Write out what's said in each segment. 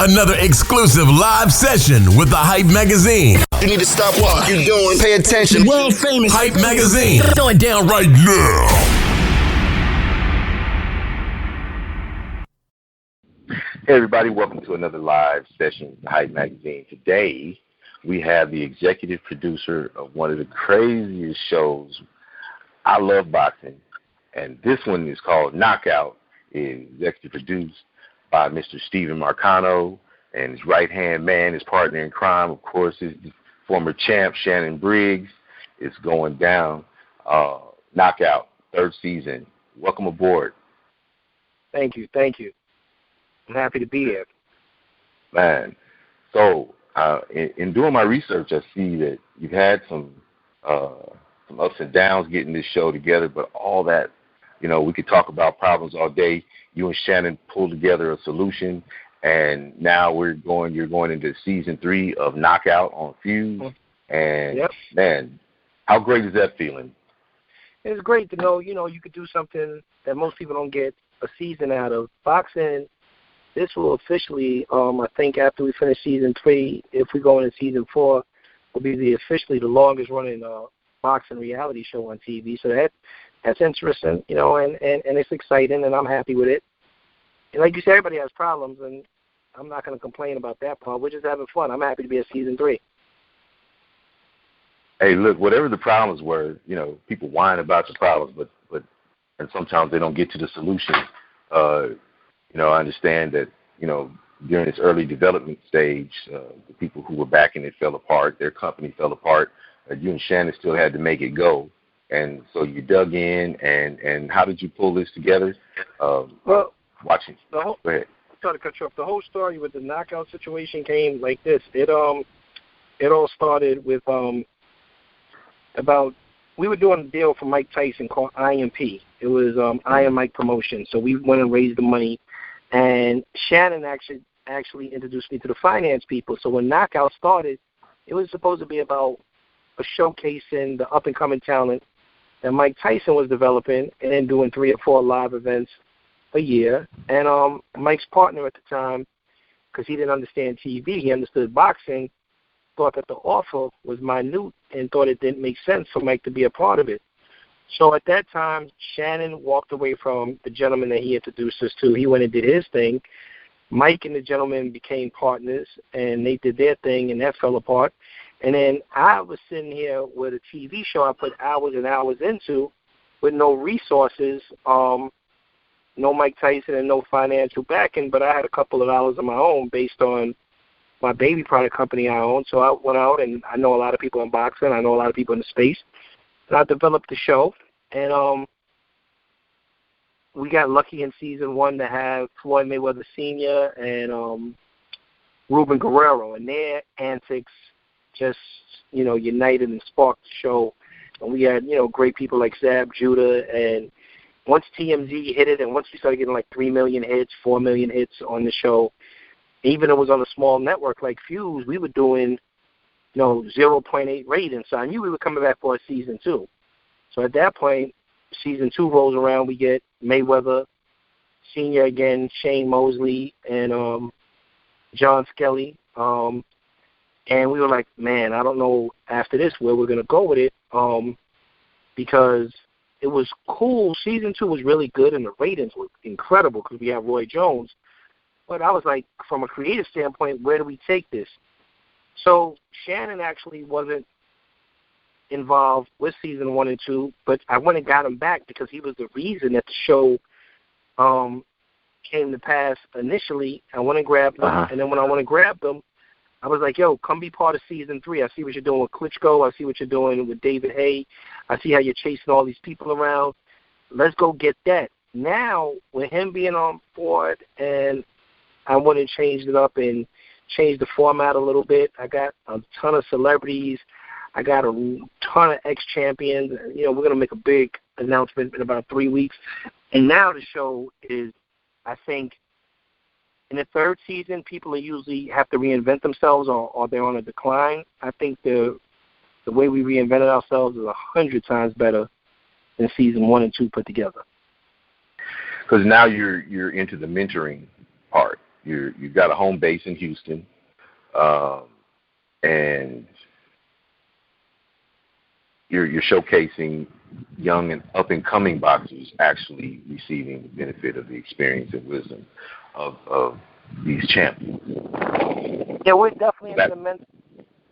Another exclusive live session with the Hype Magazine. You need to stop what you're doing. Pay attention. World famous Hype Magazine. Going down right now. Hey everybody, welcome to another live session with the Hype Magazine. Today, we have the executive producer of one of the craziest shows. I love boxing, and this one is called Knockout. Is executive produced by Mr. Steven Marcano, and his right-hand man, his partner in crime, of course, is the former champ, Shannon Briggs. It's going down. Knockout, third season. Welcome aboard. Thank you. I'm happy to be here. Man, so in doing my research, I see that you've had some ups and downs getting this show together, but all that, we could talk about problems all day. You and Shannon pulled together a solution, and now you're going into season 3 of Knockout on Fuse. And yep. Man, how great is that feeling? It's great to know, you could do something that most people don't get a season out of. Boxing, this will officially, I think after we finish season 3, if we go into season 4, will be officially the longest running boxing reality show on TV. So that's interesting, and it's exciting, and I'm happy with it. And like you said, everybody has problems, and I'm not going to complain about that part. We're just having fun. I'm happy to be at season 3. Hey, look, whatever the problems were, people whine about the problems, but and sometimes they don't get to the solution. I understand that, during its early development stage, the people who were backing it fell apart. Their company fell apart. You and Shannon still had to make it go. And so you dug in, and how did you pull this together? Watching. Go ahead. Sorry to cut you off. The whole story with the Knockout situation came like this. It all started with we were doing a deal for Mike Tyson called IMP. It was Iron Mike Promotion. So we went and raised the money, and Shannon actually introduced me to the finance people. So when Knockout started, it was supposed to be about showcasing the up-and-coming talent that Mike Tyson was developing, and then doing 3 or 4 live events a year. And Mike's partner at the time, because he didn't understand TV, he understood boxing, thought that the offer was minute and thought it didn't make sense for Mike to be a part of it. So at that time, Shannon walked away from the gentleman that he introduced us to. He went and did his thing. Mike and the gentleman became partners, and they did their thing, and that fell apart. And then I was sitting here with a TV show I put hours and hours into with no resources, no Mike Tyson and no financial backing, but I had a couple of dollars of my own based on my baby product company I own. So I went out, and I know a lot of people in boxing. I know a lot of people in the space. And I developed the show. And we got lucky in season 1 to have Floyd Mayweather Sr. and Ruben Guerrero, and their antics just, united and sparked the show. And we had, great people like Zab Judah. And once TMZ hit it, and once we started getting like 3 million hits, 4 million hits on the show, even if it was on a small network like Fuse, we were doing, 0.8 ratings. So I knew we were coming back for a season 2. So at that point, season 2 rolls around, we get Mayweather Sr. again, Shane Mosley, and John Skelly. And we were like, man, I don't know after this where we're going to go with it, because it was cool. Season 2 was really good, and the ratings were incredible because we have Roy Jones. But I was like, from a creative standpoint, where do we take this? So Shannon actually wasn't involved with season 1 and 2, but I went and got him back because he was the reason that the show came to pass initially. I went and grabbed him, and then when I went and grabbed him, I was like, yo, come be part of season 3. I see what you're doing with Klitschko. I see what you're doing with David Hay. I see how you're chasing all these people around. Let's go get that. Now, with him being on board, and I went and changed it up and changed the format a little bit. I got a ton of celebrities. I got a ton of ex-champions. We're going to make a big announcement in about 3 weeks. And now the show is, I think, in the 3rd season, people usually have to reinvent themselves or they're on a decline. I think the way we reinvented ourselves is 100 times better than season 1 and 2 put together. Because now you're into the mentoring part. you've got a home base in Houston, and you're showcasing young and up-and-coming boxers actually receiving the benefit of the experience and wisdom of these champions. Yeah, we're definitely implementing,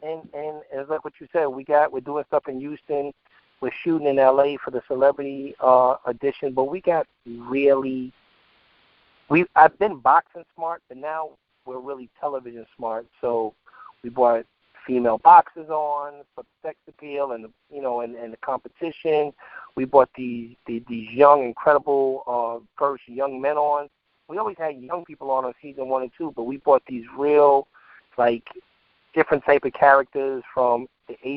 and it's like what you said, we're doing stuff in Houston, we're shooting in LA for the celebrity edition, but I've been boxing smart, but now we're really television smart. So we brought female boxers on for sex appeal and the competition. We brought these young, incredible first young men on. We always had young people on season 1 and 2, but we brought these real, different type of characters from,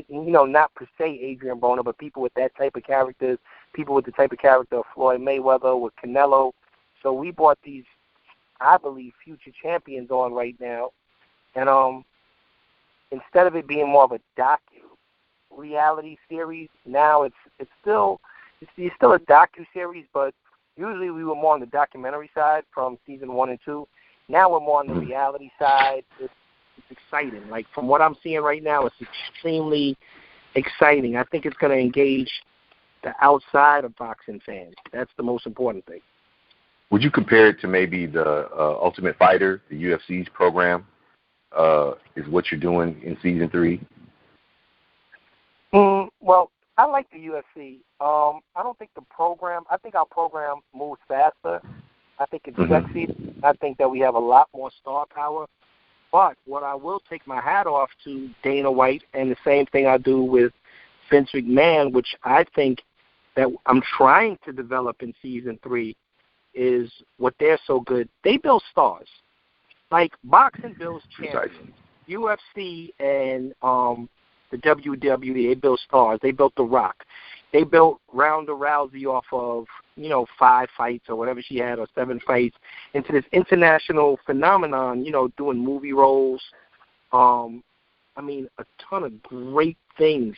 not per se Adrian Broner, but people with that type of characters, people with the type of character of Floyd Mayweather, with Canelo. So we brought these, I believe, future champions on right now. And instead of it being more of a docu-reality series, now it's still a docu-series, but usually we were more on the documentary side from season 1 and 2. Now we're more on the reality side. It's exciting. From what I'm seeing right now, it's extremely exciting. I think it's going to engage the outside of boxing fans. That's the most important thing. Would you compare it to maybe the Ultimate Fighter, the UFC's program, is what you're doing in season 3? Well, I like the UFC. I don't think I think our program moves faster. I think it's sexy. I think that we have a lot more star power. But what I will take my hat off to Dana White, and the same thing I do with Vince McMahon, which I think that I'm trying to develop in season 3, is what they're so good. They build stars. Boxing builds champions. UFC and the WWE, they build stars. They built The Rock. They built Ronda Rousey off of, 5 fights or whatever she had, or 7 fights, into this international phenomenon, doing movie roles. A ton of great things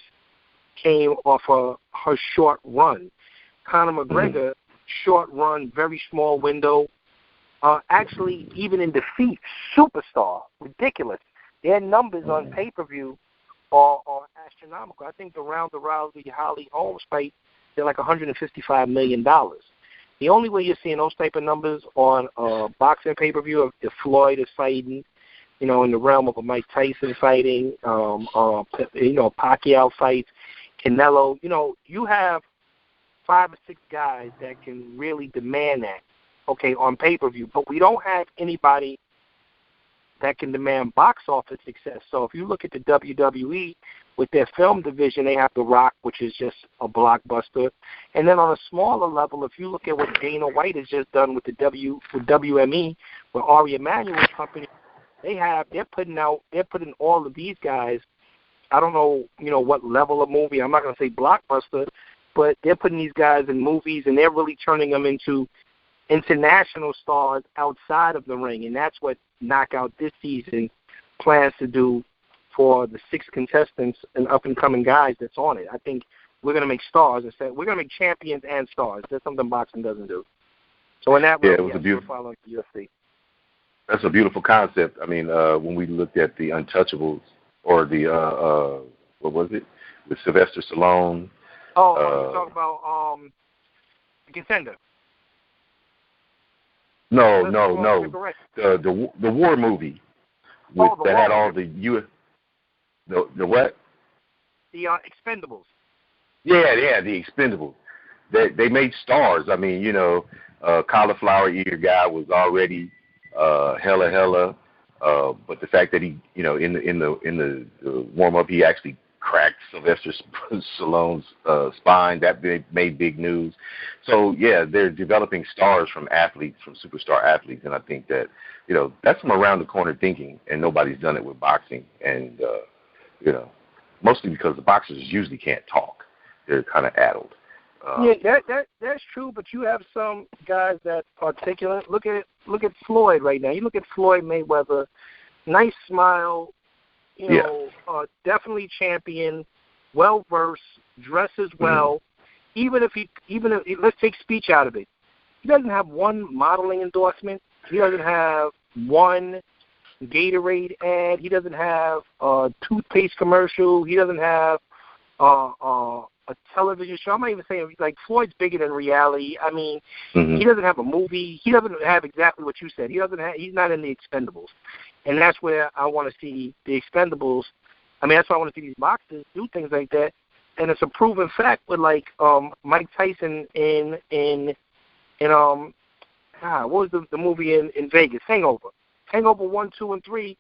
came off of her short run. Conor McGregor, short run, very small window. Actually, even in defeat, superstar, ridiculous. Their numbers on pay-per-view are astronomical. I think the Ronda Rousey-Holly Holmes fight, they're like $155 million. The only way you're seeing those type of numbers on boxing pay-per-view, if Floyd is fighting, in the realm of a Mike Tyson fighting, Pacquiao fights, Canelo, you have 5 or 6 guys that can really demand that, on pay-per-view. But we don't have anybody that can demand box office success. So if you look at the WWE, with their film division, they have The Rock, which is just a blockbuster. And then on a smaller level, if you look at what Dana White has just done with WME, with Ari Emanuel's company, they're putting all of these guys. I don't know, what level of movie. I'm not going to say blockbuster, but they're putting these guys in movies, and they're really turning them into international stars outside of the ring. And that's what Knockout this season plans to do for the 6 contestants and up-and-coming guys that's on it. I think we're going to make stars instead. We're going to make champions and stars. That's something boxing doesn't do. So in that way, we're following the UFC. That's a beautiful concept. When we looked at the Untouchables, or the, what was it, with Sylvester Stallone. You're talking about The Contender. No. The war movie had all the the what? The Expendables. Yeah, the Expendables. They made stars. Cauliflower ear guy was already hella. But the fact that he, in the warm up, he actually cracked Sylvester Stallone's spine. That made big news. So yeah, they're developing stars from superstar athletes, and I think that that's from around the corner thinking, and nobody's done it with boxing, and mostly because the boxers usually can't talk; they're kind of addled. That's true, but you have some guys that articulate. Look at Floyd right now. You look at Floyd Mayweather, nice smile. Definitely champion, well versed, dresses well. Even if let's take speech out of it, he doesn't have one modeling endorsement. He doesn't have one Gatorade ad. He doesn't have a toothpaste commercial. He doesn't have a television show. I'm not even saying, like, Floyd's bigger than reality. I mean, he doesn't have a movie. He doesn't have exactly what you said. He's not in the Expendables. And that's where I want to see the Expendables. I mean, that's why I want to see these boxers do things like that. And it's a proven fact with, like, Mike Tyson in what was the movie in Vegas? Hangover 1, 2, and 3.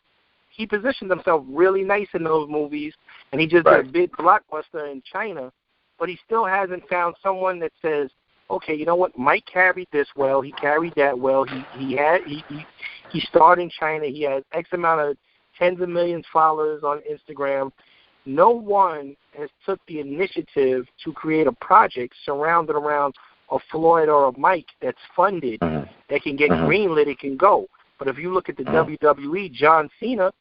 He positioned himself really nice in those movies, and he just did a big blockbuster in China, but he still hasn't found someone that says, okay, you know what, Mike carried this well, he carried that well, he starred in China, he has X amount of tens of millions followers on Instagram. No one has took the initiative to create a project surrounded around a Floyd or a Mike that's funded, that can get greenlit, it can go. But if you look at the WWE, John Cena,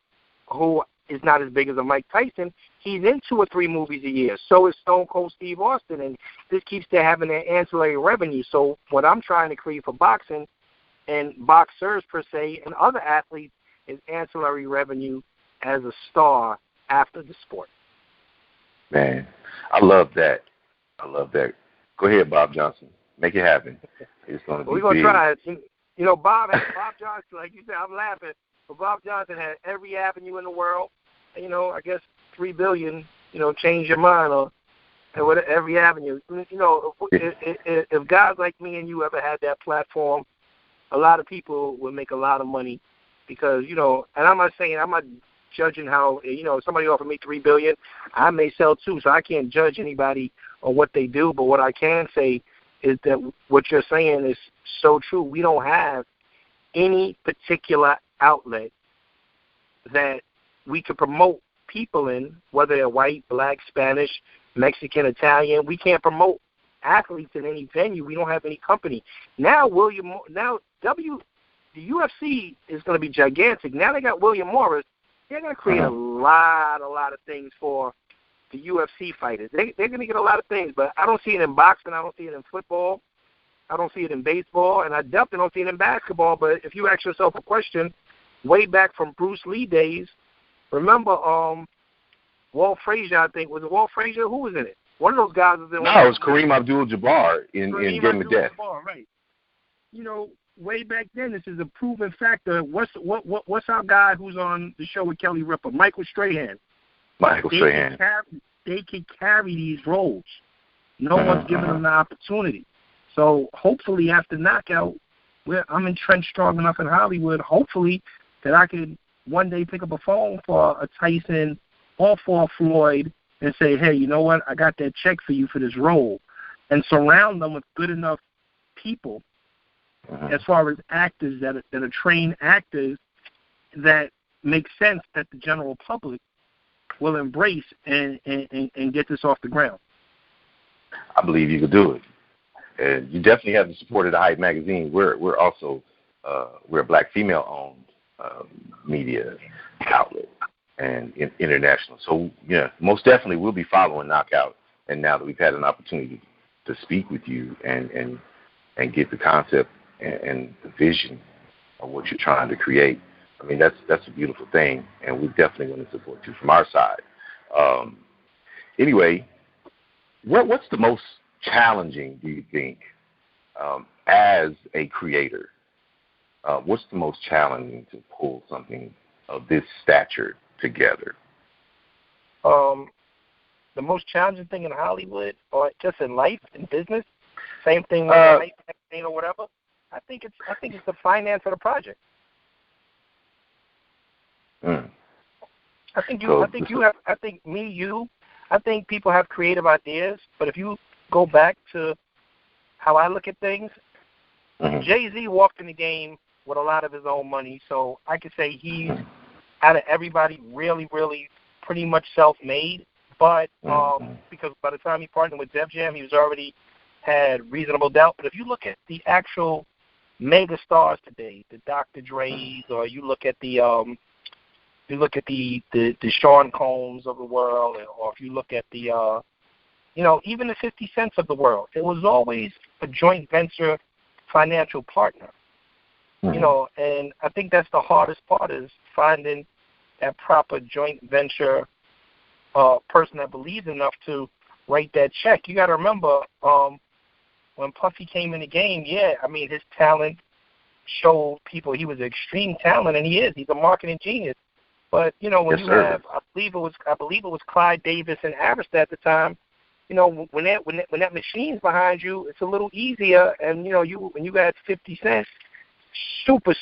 who is not as big as a Mike Tyson, he's in 2 or 3 movies a year. So is Stone Cold Steve Austin, and this keeps them having their ancillary revenue. So what I'm trying to create for boxing and boxers per se and other athletes is ancillary revenue as a star after the sport. Man, I love that. Go ahead, Bob Johnson. Make it happen. It's going to be We're going to big. try it. You know, Bob Johnson, like you said, I'm laughing, but Bob Johnson had every avenue in the world. You know, I guess $3 billion, change your mind or every avenue. You know, if guys like me and you ever had that platform, a lot of people would make a lot of money because, and I'm not judging how, if somebody offered me $3 billion, I may sell too, so I can't judge anybody on what they do, but what I can say is that what you're saying is so true. We don't have any particular outlet that we could promote people in, whether they're white, black, Spanish, Mexican, Italian. We can't promote athletes in any venue. We don't have any company. Now, the UFC is going to be gigantic. Now they got William Morris. They're going to create a lot of things for the UFC fighters. They're going to get a lot of things, but I don't see it in boxing. I don't see it in football. I don't see it in baseball, and I definitely don't see it in basketball. But if you ask yourself a question, way back from Bruce Lee days, remember Walt Frazier, I think. Was it Walt Frazier? Who was in it? One of those guys was in. No, it was Kareem Abdul-Jabbar in Game of Death. Right. Way back then, this is a proven factor. What's our guy who's on the show with Kelly Ripa? Michael Strahan. They can carry these roles. No one's giving them the opportunity. So hopefully after Knockout, I'm entrenched strong enough in Hollywood, hopefully that I could one day pick up a phone for a Tyson or for a Floyd and say, hey, you know what, I got that check for you for this role, and surround them with good enough people as far as actors that are trained actors that make sense that the general public will embrace and get this off the ground. I believe you could do it. And you definitely have the support of the Hype magazine. We're also we're a black female-owned media outlet and international. So, yeah, most definitely we'll be following Knockout. And now that we've had an opportunity to speak with you and get the concept and the vision of what you're trying to create, I mean, that's a beautiful thing, and we definitely want to support you from our side. Anyway, what's the most challenging, do you think, as a creator? What's the most challenging to pull something of this stature together? The most challenging thing in Hollywood, or just in life, in business, same thing with life, or whatever. I think it's the finance of the project. I think people have creative ideas, but if you go back to how I look at things, Jay-Z walked in the game with a lot of his own money, so I could say he's, out of everybody, really, really pretty much self-made, but because by the time he partnered with Def Jam, he was already had Reasonable Doubt. But if you look at the actual mega stars today, the Dr. Dre's, or you look at the Sean Combs of the world, or if you look at the even the 50 Cents of the world, it was always a joint venture financial partner. You know, and I think that's the hardest part is finding that proper joint venture person that believes enough to write that check. You got to remember, when Puffy came in the game, I mean, his talent showed people he was an extreme talent, and he is. He's a marketing genius. But you know, when have, I believe it was Clyde Davis and Arista at the time. You know, when that machine's behind you, it's a little easier. And you know, when you got 50 Cent, super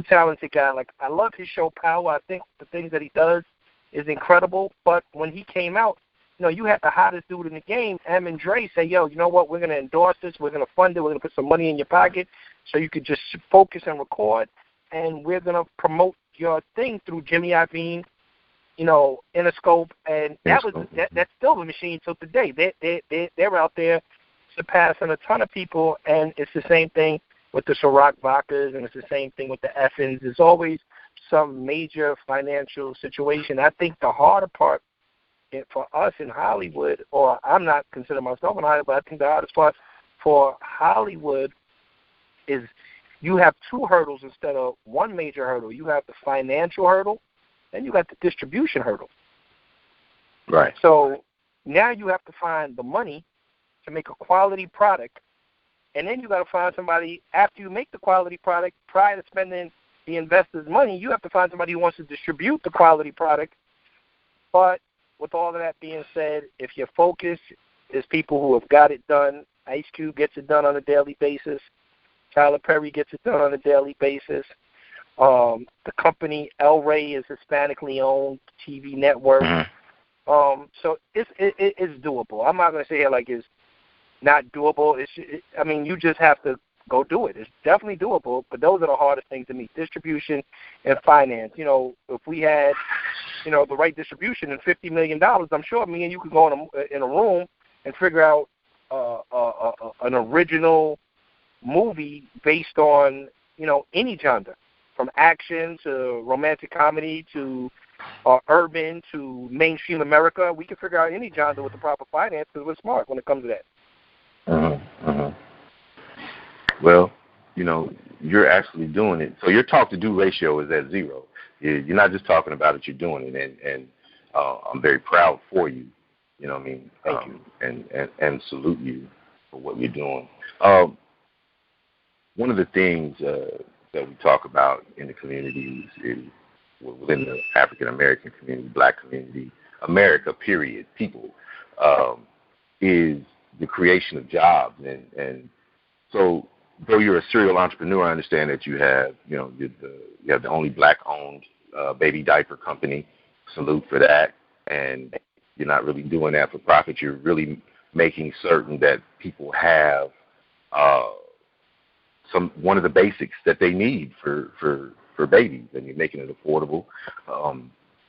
talented guy. Like, I love his show Power. I think the things that he does is incredible. But when he came out, you know, you had the hottest dude in the game, M and Dre, say, yo, you know what, we're going to endorse this, we're going to fund it, we're going to put some money in your pocket so you could just focus and record, and we're going to promote your thing through Jimmy Iovine, you know, Interscope, and that's still the machine till today. They're out there surpassing a ton of people, and it's the same thing with the Ciroc Vodkas, and it's the same thing with the Effins. There's always some major financial situation. I think the harder part for us in Hollywood, or I'm not considering myself in Hollywood, but I think the hardest part for Hollywood is you have two hurdles instead of one major hurdle. You have the financial hurdle, and you got the distribution hurdle. Right. So now you have to find the money to make a quality product, and then you got to find somebody, after you make the quality product, prior to spending the investor's money, you have to find somebody who wants to distribute the quality product. But with all of that being said, if your focus is people who have got it done, Ice Cube gets it done on a daily basis, Tyler Perry gets it done on a daily basis, the company El Rey is Hispanically owned TV network. So it's doable. I'm not going to say like it's not doable. I mean, you just have to go do it. It's definitely doable, but those are the hardest things to meet: distribution and finance. You know, if we had, you know, the right distribution and $50 million, I'm sure me and you could go in a room and figure out an original movie based on, you know, any genre, from action to romantic comedy to urban to mainstream America. We can figure out any genre with the proper finance because we're smart when it comes to that. Well, you know, you're actually doing it. So your talk-to-do ratio is at 0. You're not just talking about it, you're doing it. And I'm very proud for you. You know what I mean? Thank you. And salute you for what you're doing. One of the things that we talk about in the communities, within the African-American community, black community, America, period, people, is the creation of jobs. And so though you're a serial entrepreneur, I understand that you have, you know, you have the only black-owned baby diaper company. Salute for that. And you're not really doing that for profit. You're really making certain that people have one of the basics that they need for babies, and you're making it affordable.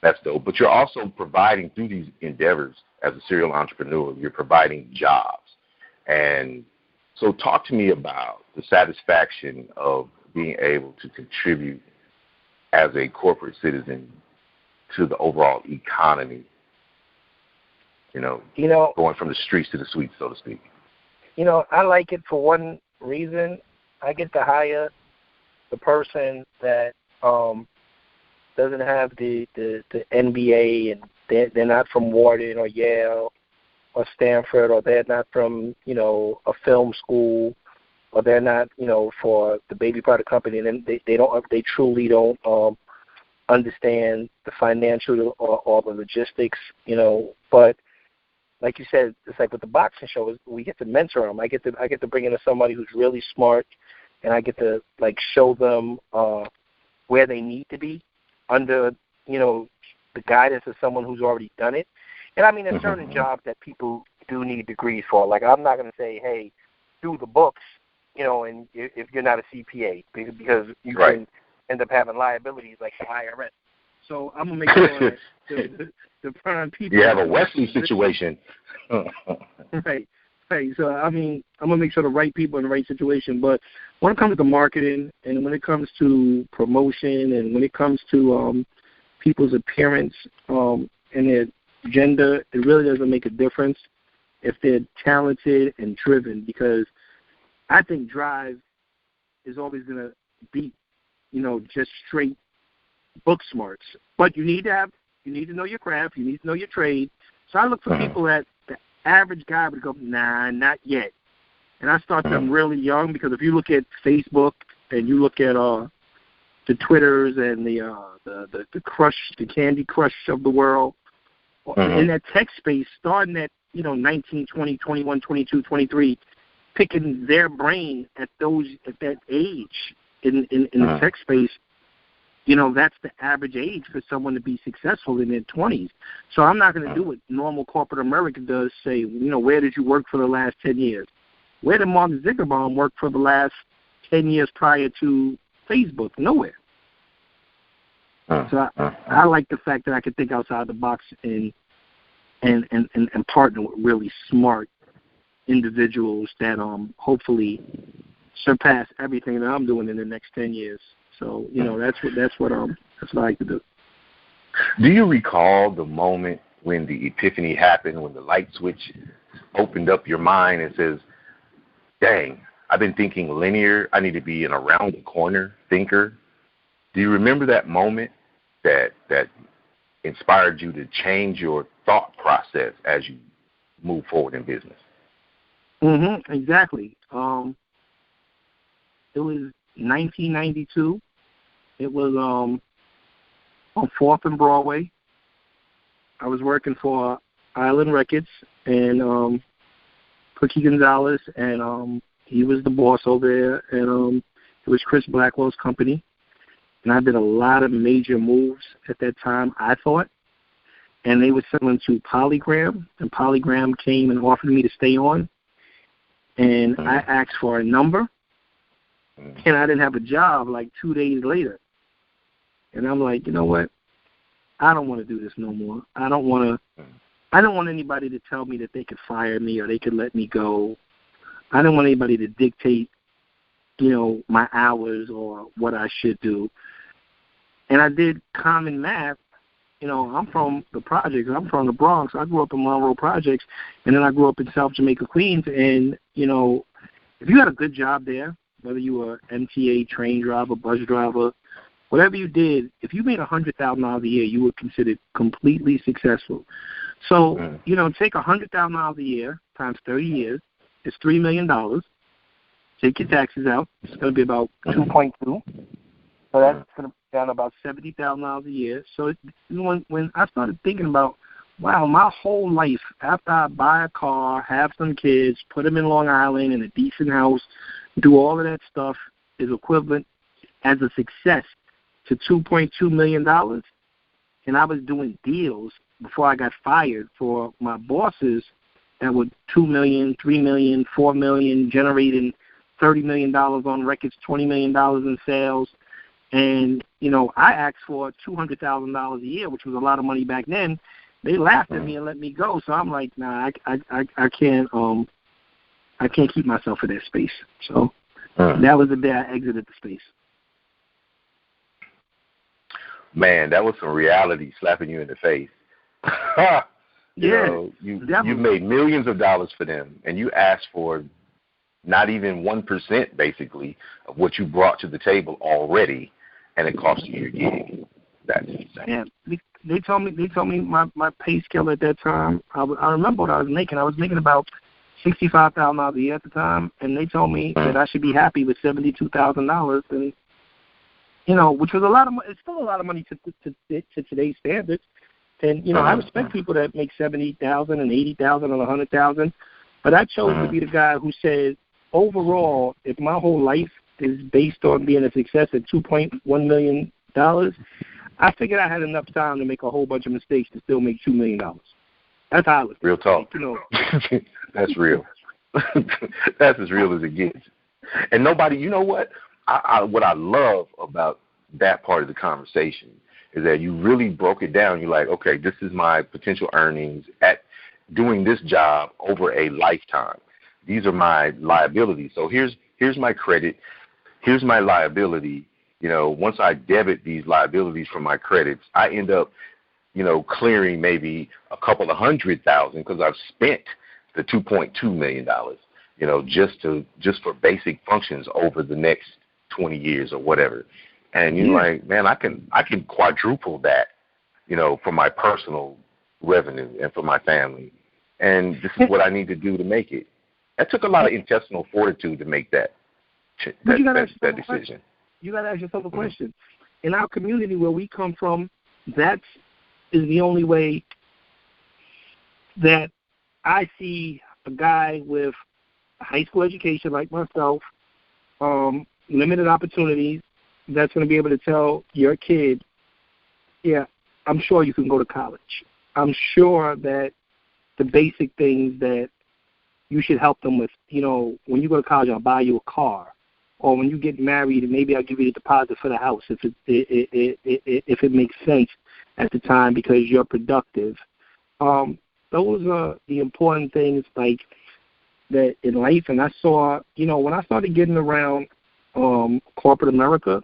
That's dope. But you're also providing, through these endeavors as a serial entrepreneur, you're providing jobs. And so talk to me about the satisfaction of being able to contribute as a corporate citizen to the overall economy, you know, going from the streets to the suites, so to speak. You know, I like it for one reason. I get to hire the person that doesn't have the MBA, and they're not from Wharton or Yale or Stanford, or they're not from, you know, a film school, or they're not, you know, for the baby product company, and they truly don't understand the financial or the logistics, you know. But like you said, it's like with the boxing show, we get to mentor them. I get to bring in somebody who's really smart, and I get to like show them where they need to be under, you know, the guidance of someone who's already done it. And I mean, there's certain jobs that people do need degrees for. Like, I'm not going to say, hey, do the books, you know, and if you're not a CPA, because you can end up having liabilities like the IRS. So I'm going to make sure the prime people. You have a Wesley situation. Right. So, I mean, I'm going to make sure the right people in the right situation. But when it comes to marketing, and when it comes to promotion, and when it comes to people's appearance and their gender, it really doesn't make a difference if they're talented and driven, because I think drive is always going to beat, just straight book smarts. But you need to know your craft, you need to know your trade. So I look for people that the average guy would go, nah, not yet. And I start them really young, because if you look at Facebook and you look at the Twitters and the Crush, the Candy Crush of the world, in that tech space, starting at 19, 20, 21, 22, 23, picking their brain at that age in the tech space, that's the average age for someone to be successful in their 20s. So I'm not going to do what normal corporate America does, say, where did you work for the last 10 years? Where did Mark Zuckerberg work for the last 10 years prior to Facebook? Nowhere. So I like the fact that I can think outside the box and partner with really smart individuals that hopefully surpass everything that I'm doing in the next 10 years. So that's what I like to do. Do you recall the moment when the epiphany happened, when the light switch opened up your mind and says, "Dang, I've been thinking linear. I need to be an around the corner thinker"? Do you remember that moment that inspired you to change your thought process as you move forward in business? Exactly. It was 1992. It was on 4th and Broadway. I was working for Island Records and Cookie Gonzalez, and he was the boss over there, and it was Chris Blackwell's company. And I did a lot of major moves at that time, I thought. And they were selling to Polygram, and Polygram came and offered me to stay on. And I asked for a number, and I didn't have a job like 2 days later. And I'm like, you know what? I don't want to do this no more. I don't want anybody to tell me that they could fire me or they could let me go. I don't want anybody to dictate, my hours or what I should do. And I did common math. I'm from the projects. I'm from the Bronx. I grew up in Monroe Projects, and then I grew up in South Jamaica, Queens. And, if you had a good job there, whether you were an MTA, train driver, bus driver, whatever you did, if you made $100,000 a year, you were considered completely successful. So, take $100,000 a year times 30 years. It's $3 million. Take your taxes out. It's going to be about 2.2. So that's going to be down about $70,000 a year. So when I started thinking about, wow, my whole life, after I buy a car, have some kids, put them in Long Island in a decent house, do all of that stuff, is equivalent as a success to $2.2 million. And I was doing deals before I got fired for my bosses that were $2 million, $3 million, $4 million, generating $30 million on records, $20 million in sales. And, I asked for $200,000 a year, which was a lot of money back then. They laughed at me and let me go. So I'm like, nah, I can't keep myself in that space. So that was the day I exited the space. Man, that was some reality slapping you in the face. You made millions of dollars for them, and you asked for not even 1%, basically, of what you brought to the table already, and it cost you your gig. That's insane. Yeah, they told me my pay scale at that time. I remember what I was making. I was making about $65,000 a year at the time, and they told me that I should be happy with $72,000, and which was a lot of money. It's still a lot of money to today's standards. And I respect people that make $70,000 and $80,000 and $100,000, but I chose to be the guy who said, overall, if my whole life is based on being a success at $2.1 million, I figured I had enough time to make a whole bunch of mistakes to still make $2 million. That's how I look. Real talk. That's real. That's as real as it gets. And nobody, you know what? What I love about that part of the conversation is that you really broke it down. You're like, okay, this is my potential earnings at doing this job over a lifetime. These are my liabilities. So here's my credit. Here's my liability. Once I debit these liabilities from my credits, I end up, clearing maybe a couple of $100,000 because I've spent the $2.2 million, just for basic functions over the next 20 years or whatever. And you're like, man, I can quadruple that, for my personal revenue and for my family. And this is what I need to do to make it. That took a lot of intestinal fortitude to make that decision. You got to ask yourself a question. In our community where we come from, that is the only way that I see a guy with a high school education like myself, limited opportunities, that's going to be able to tell your kid, yeah, I'm sure you can go to college. I'm sure that the basic things that you should help them with, when you go to college, I'll buy you a car. Or when you get married, maybe I'll give you the deposit for the house if it makes sense at the time because you're productive. Those are the important things like that in life. And I saw, when I started getting around corporate America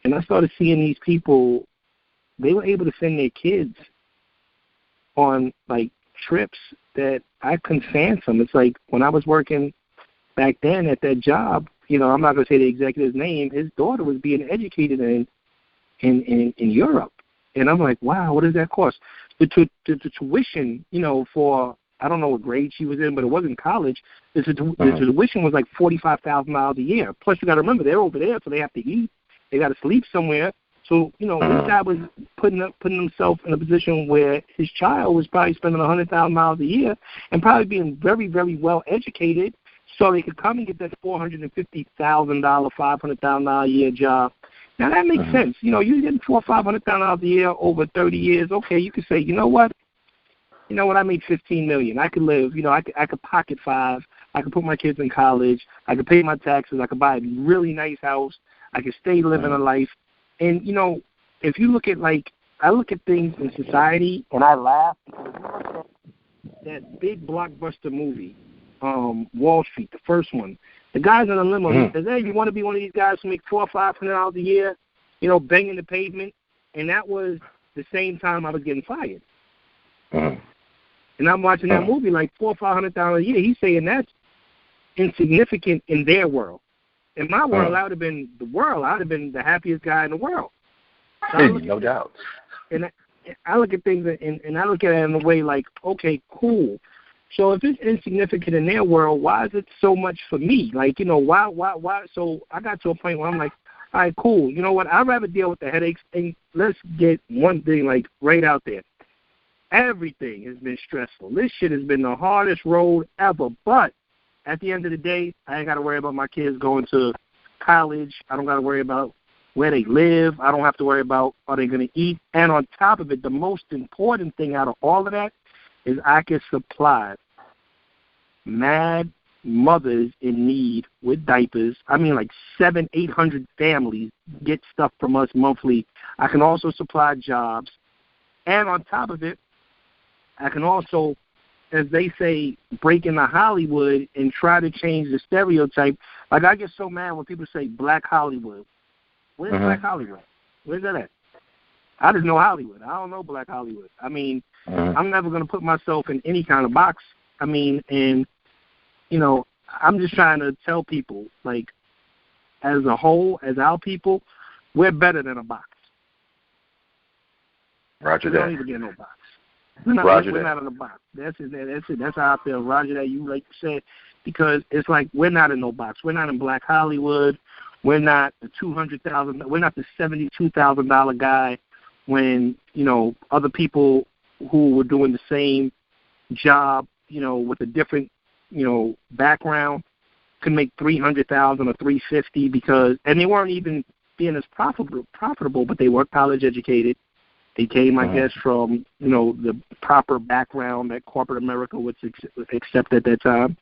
and I started seeing these people, they were able to send their kids on, like, trips that I couldn't fathom. It's like when I was working back then at that job, I'm not going to say the executive's name, his daughter was being educated in Europe. And I'm like, wow, what does that cost? The tuition, for, I don't know what grade she was in, but it wasn't college. The tuition was like $45,000 a year. Plus, you got to remember, they're over there, so they have to eat. They got to sleep somewhere. So, this guy was putting himself in a position where his child was probably spending $100,000 a year and probably being very, very well educated so they could come and get that $450,000, $500,000 a year job. Now, that makes sense. You're getting $400,000 or $500,000 a year over 30 years. Okay, you could say, you know what, I made $15 million. I could live, I could pocket $5. I could put my kids in college. I could pay my taxes. I could buy a really nice house. I could stay living a life. And, if you look at, I look at things in society and I laugh because you look at that big blockbuster movie, Wall Street, the first one. The guy's in a limo. He says, hey, you want to be one of these guys who make $400 or $500 a year, banging the pavement? And that was the same time I was getting fired. And I'm watching that movie like $400 or $500 a year. He's saying that's insignificant in their world. In my world, I would have been the world. I would have been the happiest guy in the world. So no doubt. And I look at things and I look at it in a way like, okay, cool. So if it's insignificant in their world, why is it so much for me? Like, why? So I got to a point where I'm like, all right, cool. You know what? I'd rather deal with the headaches. And let's get one thing, like, right out there. Everything has been stressful. This shit has been the hardest road ever. But at the end of the day, I ain't got to worry about my kids going to college. I don't got to worry about where they live. I don't have to worry about are they going to eat. And on top of it, the most important thing out of all of that is I can supply mad mothers in need with diapers. I mean, like 700-800 families get stuff from us monthly. I can also supply jobs. And on top of it, I can also, as they say, break into Hollywood and try to change the stereotype. Like, I get so mad when people say Black Hollywood. Where's Black Hollywood? Where's that at? I just know Hollywood. I don't know Black Hollywood. I mean, I'm never going to put myself in any kind of box. I mean, and, I'm just trying to tell people, like, as a whole, as our people, we're better than a box. Roger that. We don't even get no box. We're not in a box. That's it. That's how I feel. Roger that, you like you said, because it's like we're not in no box. We're not in Black Hollywood. We're not the $200,000. We're not the $72,000 guy when, other people who were doing the same job, with a different, background could make $300,000 or $350,000 because, and they weren't even being as profitable, but they were college educated. They came, I guess, from, the proper background that corporate America would accept at that time.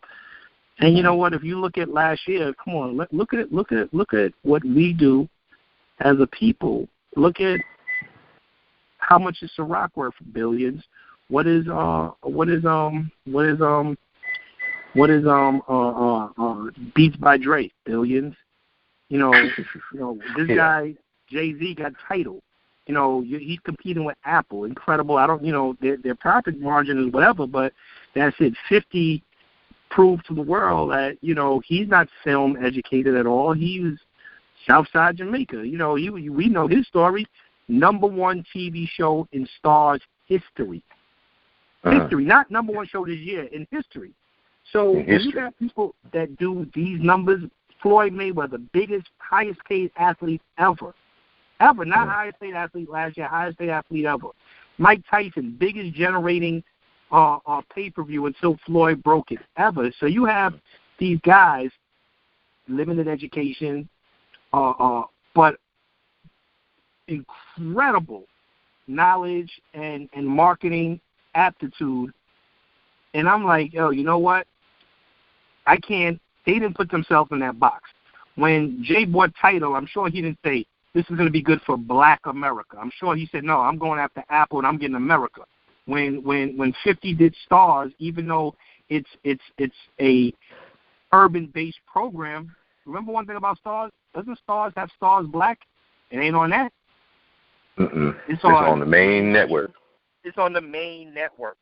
And you know what? If you look at last year, come on, look at what we do as a people. Look at how much is Ciroc worth? Billions. What is Beats by Dre? Billions. This guy Jay-Z got Tidal. He's competing with Apple. Incredible. I don't, their profit margin is whatever, but that's it. 50 proved to the world that, he's not film educated at all. He was Southside Jamaica. You know, we know his story. #1 TV show in Star's history. History, not #1 show this year, in history. So when you got people that do these numbers, Floyd Mayweather, biggest, highest paid athlete ever. Ever, not highest paid athlete last year, highest paid athlete ever. Mike Tyson, biggest generating pay-per-view until Floyd broke it, ever. So you have these guys, limited education, but incredible knowledge and marketing aptitude. And I'm like, yo, you know what? I can't. They didn't put themselves in that box. When Jay bought Tidal, I'm sure he didn't say, this is going to be good for Black America. I'm sure he said, no, I'm going after Apple and I'm getting America. When 50 did Stars, even though it's a urban-based program, remember one thing about Stars? Doesn't Stars have Stars Black? It ain't on that. It's on the main network. It's on the main network.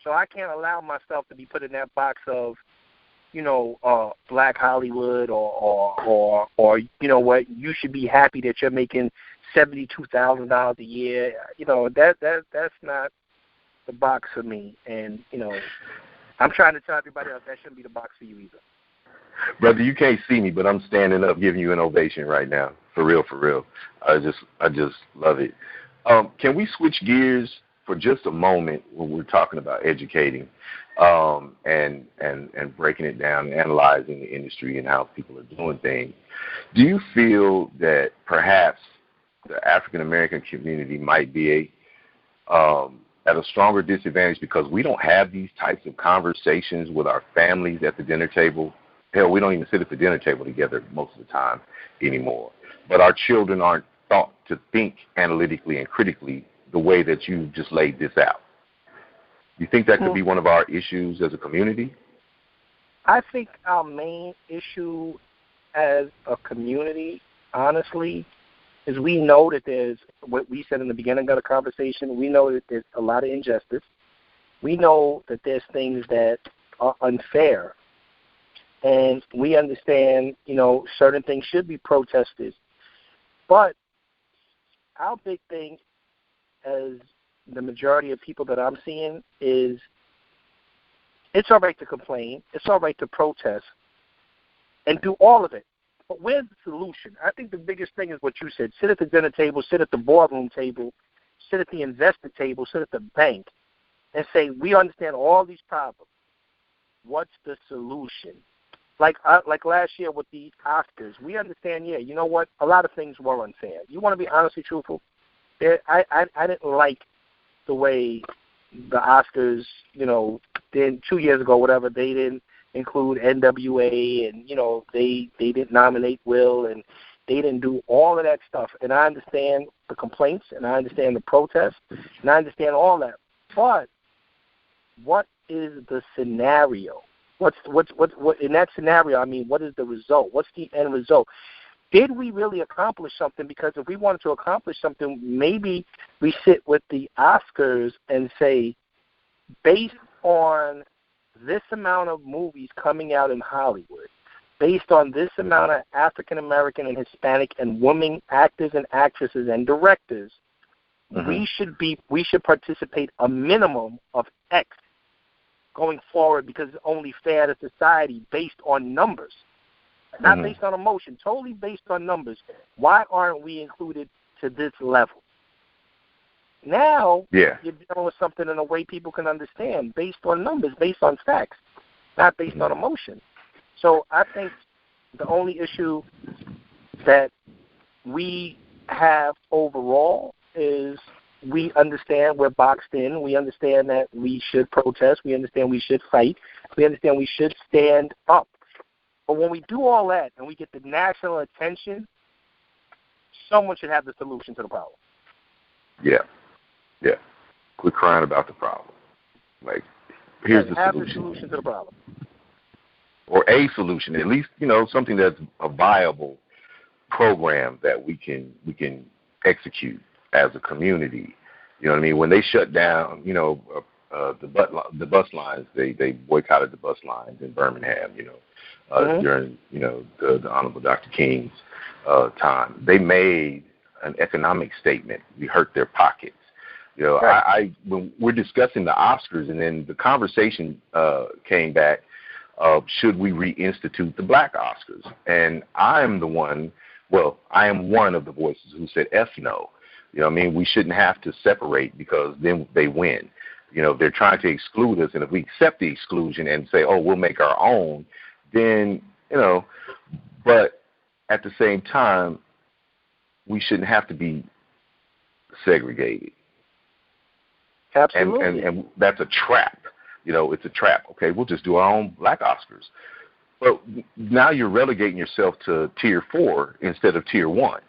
So I can't allow myself to be put in that box of, you know, Black Hollywood or you know what, you should be happy that you're making $72,000 a year. You know, that's not the box for me. And, you know, I'm trying to tell everybody else that shouldn't be the box for you either. Brother, you can't see me, but I'm standing up giving you an ovation right now. For real, for real. I just love it. Can we switch gears for just a moment when we're talking about educating and breaking it down and analyzing the industry and how people are doing things? Do you feel that perhaps the African-American community might be at a stronger disadvantage because we don't have these types of conversations with our families at the dinner table? Hell, we don't even sit at the dinner table together most of the time anymore. But our children aren't taught to think analytically and critically the way that you just laid this out. You think that could be one of our issues as a community? I think our main issue as a community, honestly, is we know that there's, what we said in the beginning of the conversation, we know that there's a lot of injustice. We know that there's things that are unfair. And we understand, you know, certain things should be protested. But our big thing, as the majority of people that I'm seeing, is it's all right to complain, it's all right to protest, and do all of it. But where's the solution? I think the biggest thing is what you said. Sit at the dinner table, sit at the boardroom table, sit at the investor table, sit at the bank, and say, we understand all these problems. What's the solution? Like last year with the Oscars, we understand, yeah, you know what? A lot of things were unfair. You want to be honestly truthful? I didn't like the way the Oscars, you know, did 2 years ago, whatever, they didn't include NWA, and, you know, they didn't nominate Will, and they didn't do all of that stuff. And I understand the complaints, and I understand the protests, and I understand all that. But what is the scenario? What in that scenario? I mean, what is the result? What's the end result? Did we really accomplish something? Because if we wanted to accomplish something, maybe we sit with the Oscars and say, based on this amount of movies coming out in Hollywood, based on this amount of African American and Hispanic and women actors and actresses and directors, we should participate a minimum of X going forward, because it's only fair to society based on numbers, not based on emotion, totally based on numbers. Why aren't we included to this level? Now you're dealing with something in a way people can understand, based on numbers, based on facts, not based on emotion. So I think the only issue that we have overall is we understand we're boxed in. We understand that we should protest. We understand we should fight. We understand we should stand up. But when we do all that and we get the national attention, someone should have the solution to the problem. Yeah. Quit crying about the problem. Like, here's the solution. Have the solution to the problem. Or a solution, at least, you know, something that's a viable program that we can execute as a community. You know what I mean? When they shut down, you know, the bus lines. They boycotted the bus lines in Birmingham. During the Honorable Dr. King's time, they made an economic statement. We hurt their pockets. Right. When we're discussing the Oscars, and then the conversation came back of should we reinstitute the Black Oscars, and I am one of the voices who said F no. We shouldn't have to separate because then they win. They're trying to exclude us, and if we accept the exclusion and say, oh, we'll make our own, then, but at the same time, we shouldn't have to be segregated. Absolutely. And that's a trap. It's a trap. Okay, we'll just do our own Black Oscars. But now you're relegating yourself to tier 4 instead of tier 1,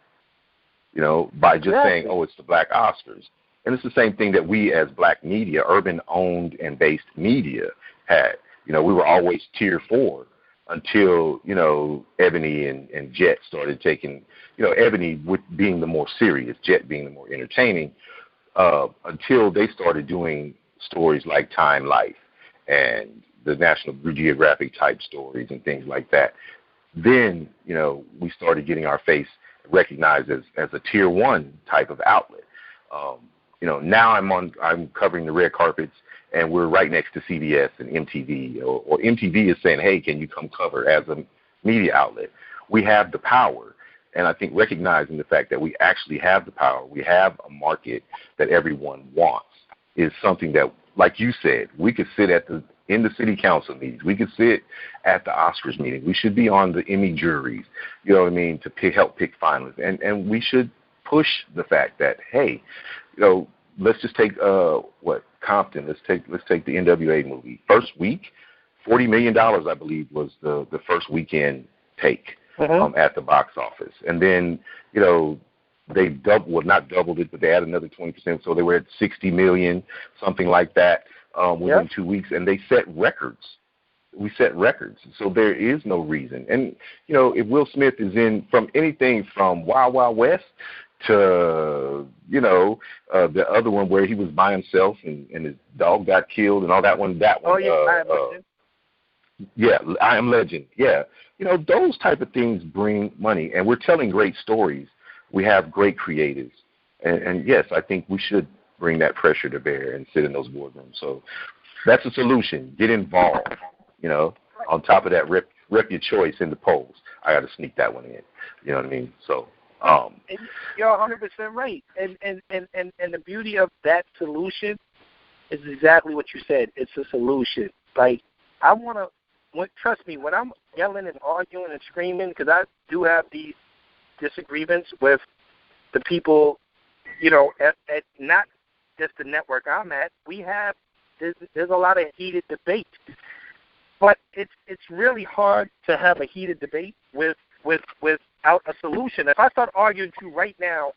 by just saying, oh, it's the Black Oscars. And it's the same thing that we as Black media, urban-owned and based media, had. We were always tier 4 until, Ebony and Jet started taking, Ebony being the more serious, Jet being the more entertaining, until they started doing stories like Time Life and the National Geographic type stories and things like that. Then, we started getting our face recognized as a tier 1 type of outlet. Now I'm covering the red carpets, and we're right next to CBS and MTV, or MTV is saying, hey, can you come cover as a media outlet? We have the power, and I think recognizing the fact that we actually have the power, we have a market that everyone wants, is something that, like you said, we could sit in the city council meetings, we could sit at the Oscars meeting, we should be on the Emmy juries, to help pick finalists, and we should push the fact that, hey, let's just take Compton. Let's take the NWA movie. First week, $40 million, I believe, was the first weekend take at the box office. And then, they not doubled it, but they added another 20%, so they were at $60 million, something like that, within 2 weeks. And they set records. We set records. So there is no reason. And, if Will Smith is in from anything from Wild Wild West to, the other one where he was by himself and his dog got killed and all that one. Oh, yeah, I Am Legend. Yeah, I Am Legend. Yeah. Those type of things bring money, and we're telling great stories. We have great creatives. And yes, I think we should bring that pressure to bear and sit in those boardrooms. So that's a solution. Get involved. On top of that, rep your choice in the polls. I got to sneak that one in. You know what I mean? So. And you're 100% right. And the beauty of that solution is exactly what you said. It's a solution. Like, trust me, when I'm yelling and arguing and screaming, because I do have these disagreements with the people, at not just the network I'm at, there's a lot of heated debate. But it's really hard to have a heated debate without a solution. If I start arguing with you right now,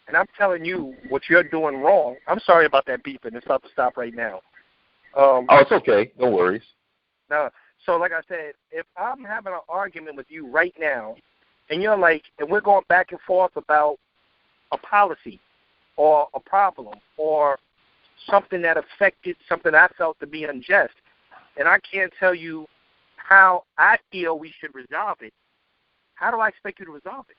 and I'm telling you what you're doing wrong, I'm sorry about that beeping. It's about to stop right now. It's okay. No worries. No. So like I said, if I'm having an argument with you right now, and you're like, and we're going back and forth about a policy or a problem or something that affected something I felt to be unjust, and I can't tell you how I feel we should resolve it, how do I expect you to resolve it?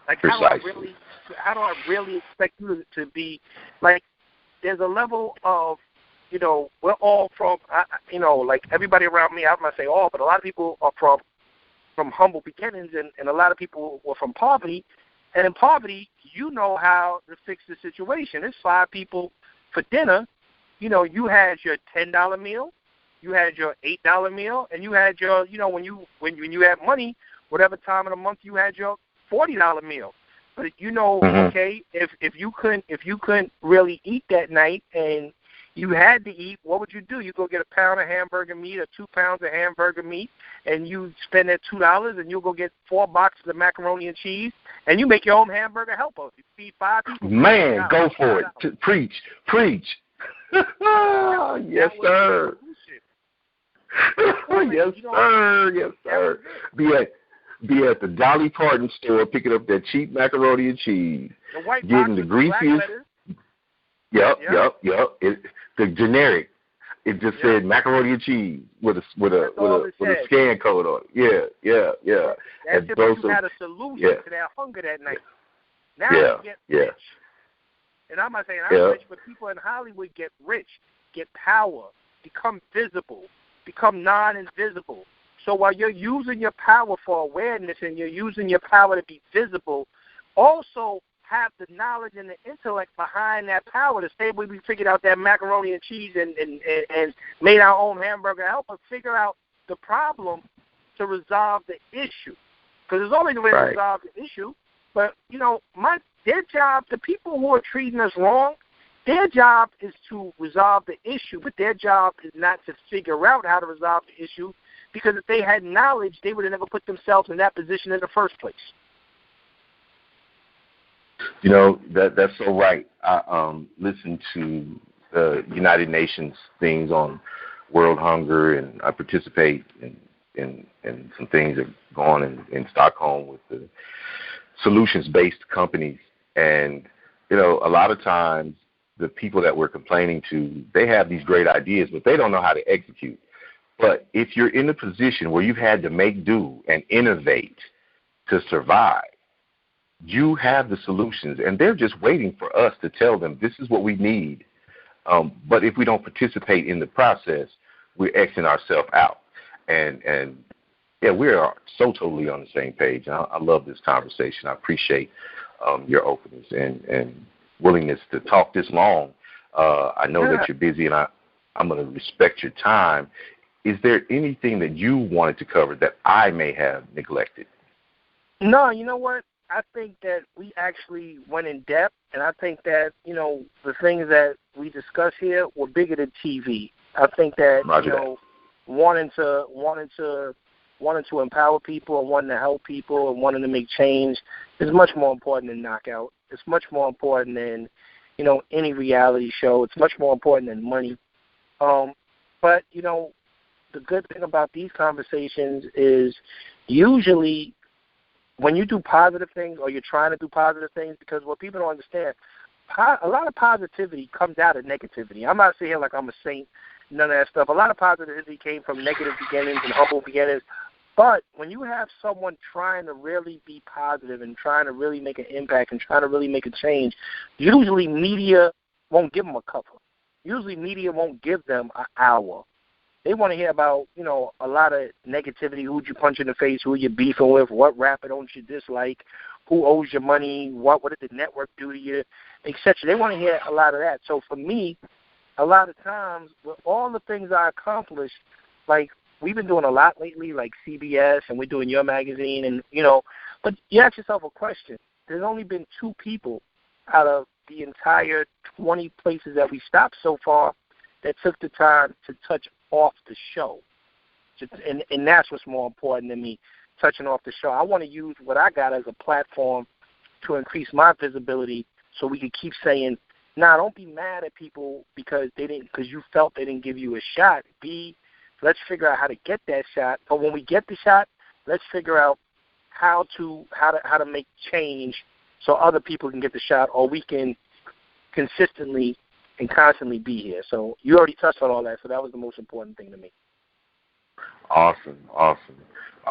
Like, how do I really expect you to be, like, there's a level of, we're all from, like everybody around me, I'm not saying all, but a lot of people are from humble beginnings, and a lot of people were from poverty. And in poverty, how to fix the situation. It's 5 people for dinner. You had your $10 meal, you had your $8 meal, and you had your, when you had money, whatever time of the month, you had your $40 meal. But okay, if you couldn't really eat that night and you had to eat, what would you do? You go get a pound of hamburger meat or 2 pounds of hamburger meat, and you spend that $2, and you'll go get 4 boxes of macaroni and cheese, and you make your own hamburger helper. You feed 5 people. Man, go for it. Preach. Yes, sir. Yes, sir. Be at the Dolly Parton store picking up that cheap macaroni and cheese, getting the greasiest. Yep. The generic. It just said macaroni and cheese with a scan code on it. Yeah. That's if you had a solution to that hunger that night. Now you get rich. And I'm not saying I'm rich, but people in Hollywood get rich, get power, become visible, become non-invisible. So while you're using your power for awareness and you're using your power to be visible, also have the knowledge and the intellect behind that power. The same way we figured out that macaroni and cheese and made our own hamburger, help us figure out the problem to resolve the issue. Because there's only a way to resolve the issue. But, their job, the people who are treating us wrong, their job is to resolve the issue, but their job is not to figure out how to resolve the issue, because if they had knowledge, they would have never put themselves in that position in the first place. That's so right. I listen to the United Nations things on world hunger, and I participate in some things that go on in Stockholm with the solutions-based companies. And, a lot of times the people that we're complaining to, they have these great ideas, but they don't know how to execute. But if you're in a position where you've had to make do and innovate to survive, you have the solutions, and they're just waiting for us to tell them this is what we need. But if we don't participate in the process, we're Xing ourselves out. And we are so totally on the same page. And I love this conversation. I appreciate your openness and willingness to talk this long. I know that you're busy, and I'm going to respect your time. Is there anything that you wanted to cover that I may have neglected? No, you know what? I think that we actually went in depth, and I think that, the things that we discussed here were bigger than TV. I think that, wanting to empower people and wanting to help people and wanting to make change is much more important than knockout. It's much more important than, any reality show. It's much more important than money. But, the good thing about these conversations is usually when you do positive things, or you're trying to do positive things, because what people don't understand, a lot of positivity comes out of negativity. I'm not saying here like I'm a saint, none of that stuff. A lot of positivity came from negative beginnings and humble beginnings. But when you have someone trying to really be positive and trying to really make an impact and trying to really make a change, usually media won't give them a cover. Usually media won't give them an hour. They want to hear about, a lot of negativity, who'd you punch in the face, who you're beefing with, what rapper don't you dislike, who owes you money, what did the network do to you, etc. They want to hear a lot of that. So for me, a lot of times, with all the things I accomplished, like we've been doing a lot lately, like CBS, and we're doing your magazine, and, but you ask yourself a question. There's only been 2 people out of the entire 20 places that we stopped so far that took the time to touch off the show. And that's what's more important than me touching off the show. I want to use what I got as a platform to increase my visibility so we can keep saying, don't be mad at people because you felt they didn't give you a shot. Let's figure out how to get that shot. But when we get the shot, let's figure out how to make change so other people can get the shot, or we can consistently and constantly be here. So you already touched on all that, so that was the most important thing to me. Awesome. I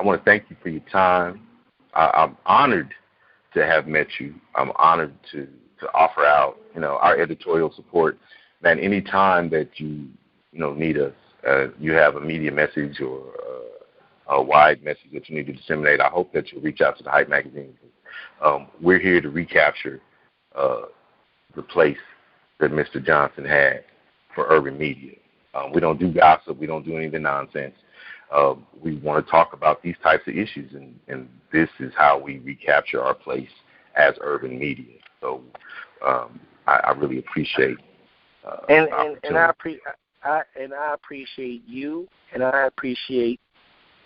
want to thank you for your time. I'm honored to have met you. I'm honored to offer out, our editorial support. Man, any time that you need us, you have a media message or a wide message that you need to disseminate, I hope that you'll reach out to the Hype magazine. We're here to recapture the place that Mr. Johnson had for urban media. We don't do gossip. We don't do any of the nonsense. We want to talk about these types of issues, and this is how we recapture our place as urban media. So I really appreciate and I appreciate you, and I appreciate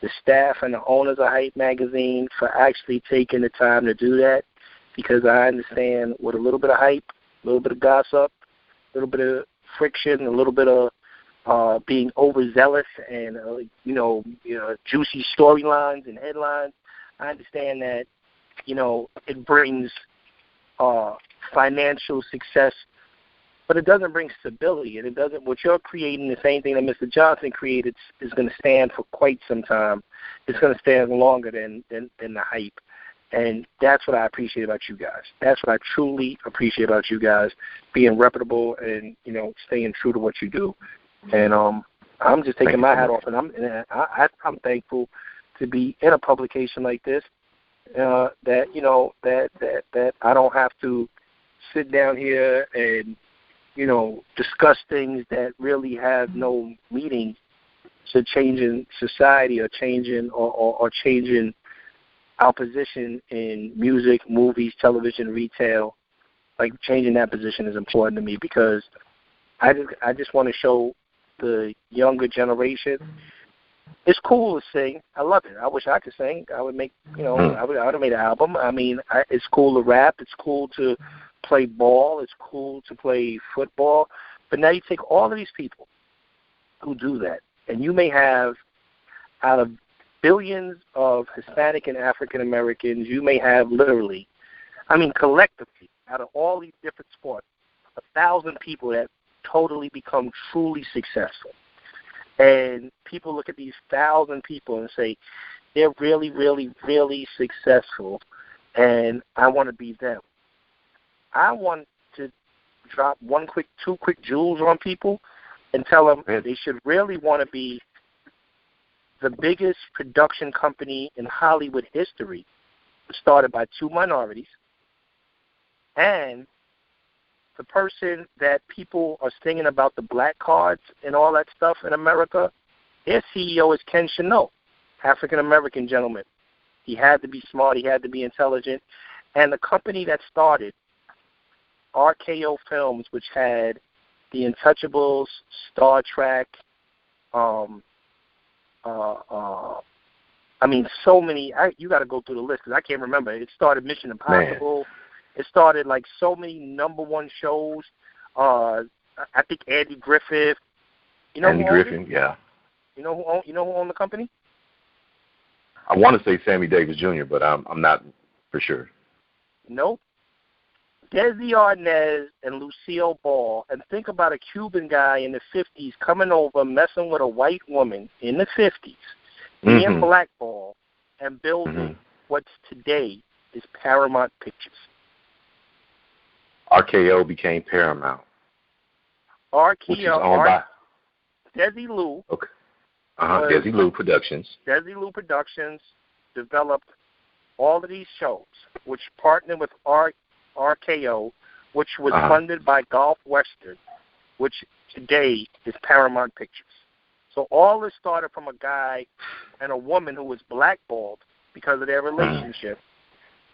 the staff and the owners of Hype magazine for actually taking the time to do that, because I understand with a little bit of hype, a little bit of gossip, a little bit of friction, a little bit of being overzealous and juicy storylines and headlines, I understand that it brings financial success but it doesn't bring stability, and it doesn't. What you're creating, the same thing that Mr. Johnson created, is going to stand for quite some time. It's going to stand longer than the hype, and that's what I appreciate about you guys. That's what I truly appreciate about you guys, being reputable and staying true to what you do. And I'm just taking my hat off, and I'm thankful to be in a publication like this. That I don't have to sit down here and discuss things that really have no meaning to changing society or changing or changing our position in music, movies, television, retail. Like, changing that position is important to me, because I just want to show the younger generation it's cool to sing. I love it. I wish I could sing. I would make, I would have made an album. I mean, it's cool to rap. It's cool to play ball. It's cool to play football. But now you take all of these people who do that, and you may have, out of billions of Hispanic and African Americans, you may have literally, collectively, out of all these different sports, 1,000 people that totally become truly successful. And people look at these 1,000 people and say, they're really, really, really successful, and I want to be them. I want to drop two quick jewels on people and tell them they should really want to be the biggest production company in Hollywood history, started by two minorities, and the person that people are singing about, the black cards and all that stuff in America, their CEO is Ken Chenault, African-American gentleman. He had to be smart. He had to be intelligent. And the company that started, RKO Films, which had The Untouchables, Star Trek, so many. You got to go through the list because I can't remember. It started Mission Impossible. Man. It started like so many number one shows. I think Andy Griffith. Andy Griffith, yeah. You know who owned the company? I want to say Sammy Davis Jr., but I'm not for sure. Nope. Desi Arnaz and Lucille Ball. And think about a Cuban guy in the 50s coming over, messing with a white woman in the 50s, being blackballed, and building what's today is Paramount Pictures. RKO became Paramount. Which is owned by Desi Lou. Okay. Desi Lou Productions. Desi Lou Productions developed all of these shows, which partnered with RKO, which was funded by Gulf Western, which today is Paramount Pictures. So all this started from a guy and a woman who was blackballed because of their relationship,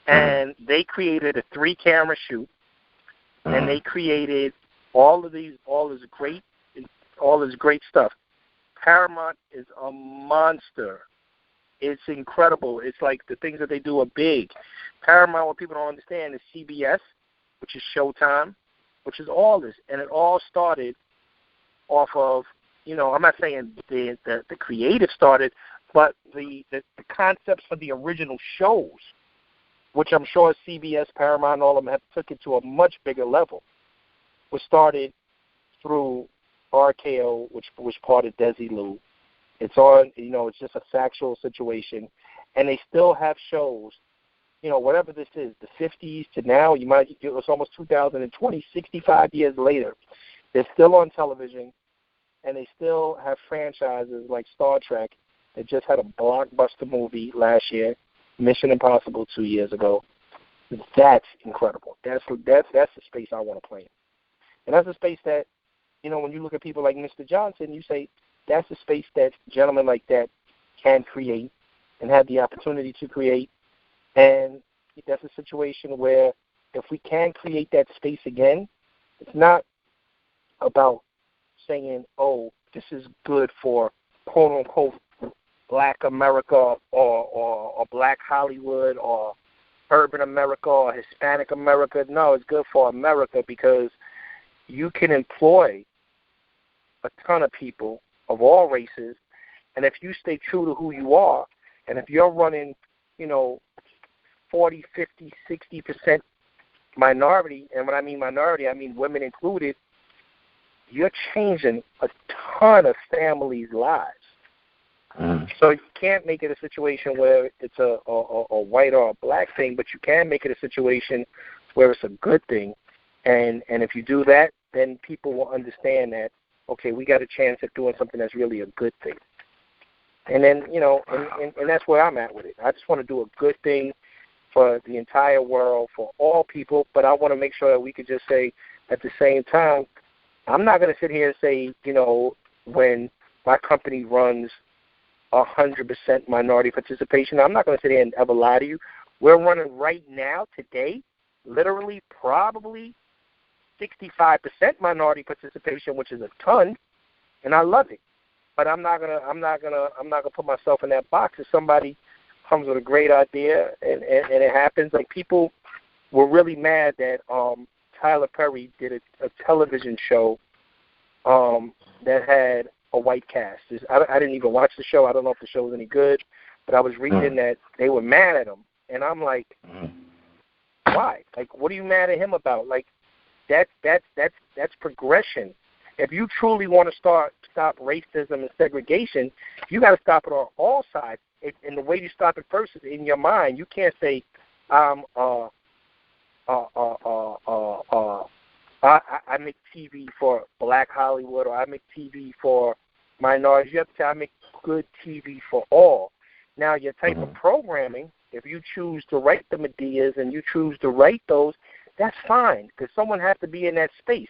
and they created a 3-camera shoot. And they created all this great stuff. Paramount is a monster. It's incredible. It's like the things that they do are big. Paramount, what people don't understand, is CBS, which is Showtime, which is all this. And it all started off of, I'm not saying the creative started, but the concepts for the original shows, which I'm sure CBS, Paramount, and all of them have took it to a much bigger level, was started through RKO, which was part of Desi Lou. It's on, it's just a factual situation. And they still have shows, whatever this is, the 50s to now, it's almost 2020, 65 years later. They're still on television, and they still have franchises like Star Trek that just had a blockbuster movie last year, Mission Impossible 2 years ago. That's incredible. That's the space I want to play in. And that's a space that, when you look at people like Mr. Johnson, you say that's a space that gentlemen like that can create and have the opportunity to create. And that's a situation where if we can create that space again, it's not about saying, oh, this is good for quote-unquote Black America or Black Hollywood or urban America or Hispanic America. No, it's good for America because you can employ a ton of people of all races, and if you stay true to who you are, and if you're running, 40, 50, 60% minority, and when I mean minority, I mean women included, you're changing a ton of families' lives. So you can't make it a situation where it's a white or a black thing, but you can make it a situation where it's a good thing. And if you do that, then people will understand that, okay, we got a chance at doing something that's really a good thing. And then, and that's where I'm at with it. I just want to do a good thing for the entire world, for all people, but I want to make sure that we could just say at the same time, I'm not going to sit here and say, when my company runs 100% minority participation, I'm not going to sit here and ever lie to you. We're running right now, today, literally probably 65% minority participation, which is a ton, and I love it. But I'm not gonna put myself in that box. If somebody comes with a great idea and it happens, like people were really mad that Tyler Perry did a television show that had a white cast. I didn't even watch the show. I don't know if the show was any good, but I was reading that they were mad at him, and I'm like, why? Like, what are you mad at him about? Like, that's progression. If you truly want to stop racism and segregation, you got to stop it on all sides. And the way you stop it first is in your mind. You can't say, I make TV for Black Hollywood, or I make TV for minorities. You have to say, I make good TV for all. Now, your type of programming, if you choose to write the Medeas and you choose to write those, that's fine, because someone has to be in that space.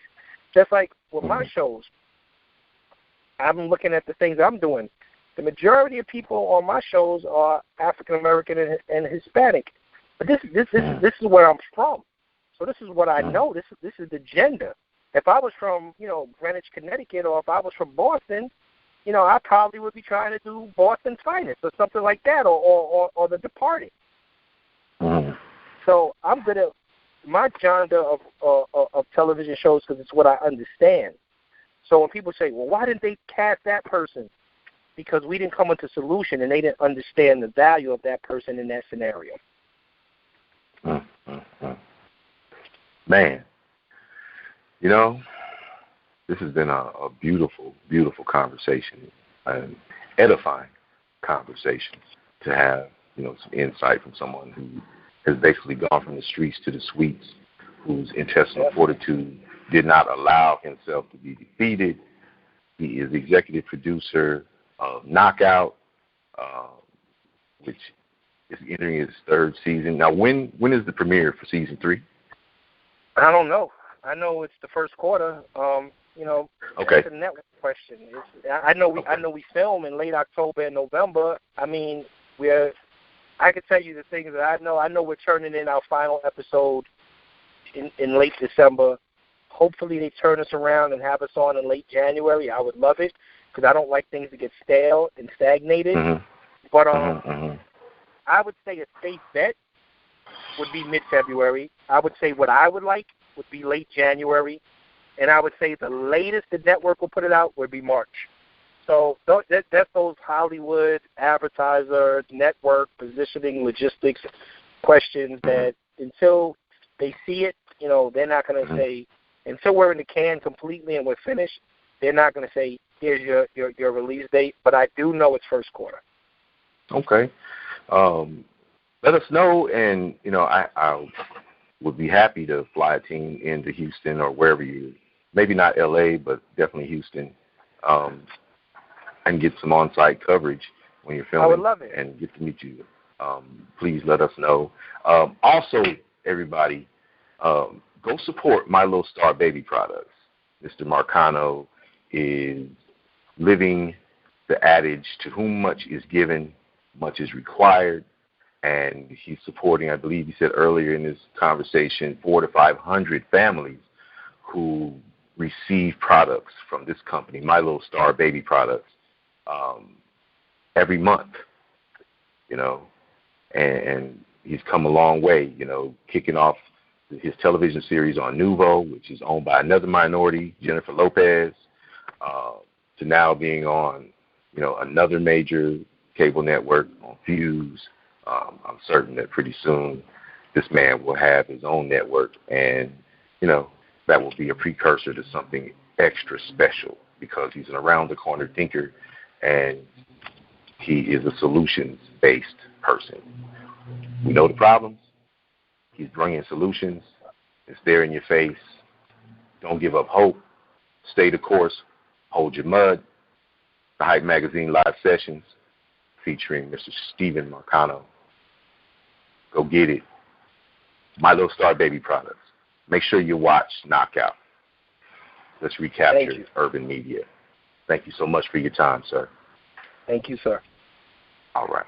Just like with my shows, I'm looking at the things I'm doing. The majority of people on my shows are African American and Hispanic, but this is where I'm from. So this is what I know. This is the gender. If I was from Greenwich, Connecticut, or if I was from Boston, I probably would be trying to do Boston's Finest or something like that, or The Departed. So I'm good at my genre of television shows because it's what I understand. So when people say, well, why didn't they cast that person? Because we didn't come with a solution and they didn't understand the value of that person in that scenario. Man, this has been a beautiful, beautiful conversation, an edifying conversation to have, some insight from someone who has basically gone from the streets to the suites, whose intestinal fortitude did not allow himself to be defeated. He is the executive producer of Knockout, which is entering its third season. Now, when is the premiere for season 3? I don't know. I know it's the first quarter. Okay. That's a network question. I know we film in late October and November. I mean, I could tell you the things that I know. I know we're turning in our final episode in late December. Hopefully they turn us around and have us on in late January. I would love it because I don't like things to get stale and stagnated. But I would say a safe bet would be mid-February. I would say what I would like would be late January. And I would say the latest the network will put it out would be March. So that's those Hollywood advertiser, network, positioning, logistics questions that until they see it, they're not going to say, until we're in the can completely and we're finished, they're not going to say, here's your release date. But I do know it's first quarter. Okay. Let us know, and, I would be happy to fly a team into Houston or wherever you, maybe not L.A., but definitely Houston, and get some on-site coverage when you're filming. I would love it. And get to meet you. Please let us know. Also, everybody, go support My Lil Star baby products. Mr. Marcano is living the adage, to whom much is given, much is required. And he's supporting, I believe he said earlier in this conversation, 400 to 500 families who receive products from this company, My Lil Star baby products, every month, and he's come a long way, kicking off his television series on Nuvo, which is owned by another minority, Jennifer Lopez, to now being on, another major cable network on Fuse. I'm certain that pretty soon this man will have his own network, and, that will be a precursor to something extra special because he's an around-the-corner thinker, and he is a solutions-based person. We know the problems. He's bringing solutions. It's there in your face. Don't give up hope. Stay the course. Hold your mud. The Hype Magazine live sessions featuring Mr. Steven Marcano. Go get it. My Lil Star baby products. Make sure you watch Knockout. Let's recapture urban media. Thank you so much for your time, sir. Thank you, sir. All right.